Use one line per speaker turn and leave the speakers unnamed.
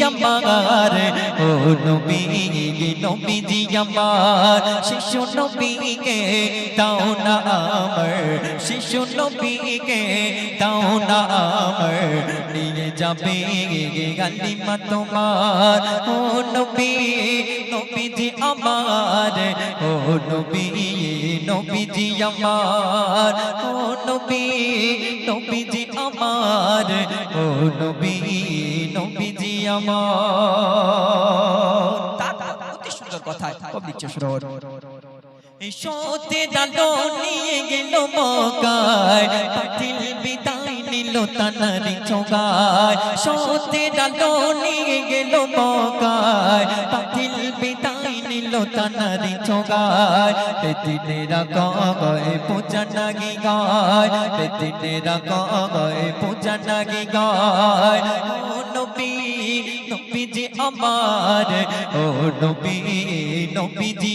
আমার ও নবী নবীজি আমার শিশু নবীকে দাও না আমার শিশু নবীকে দাও না আমার নিয়ে যাবে গালিমা তোমার ও নবী নবীজি আমার ও নবী নবীজি আমার ও নবী নবীজি আমার ও নবী নবীজি আমার অতি সুন্দর কথা কব দিচ্ছে শ্রোত সতে দালো নিয়ে গেল মকায় পাতিল বিদায় নিল তানারি চোগায় সতে দালো নিয়ে গেল মকায় পাতিল বিদায় নিল তানারি চোগায় বেদিনেরা গয়ে পূজা নাগি গায় বেদিনেরা গয়ে পূজা নাগি গায় ও নবী নবীজি আমার ও নবী নবীজি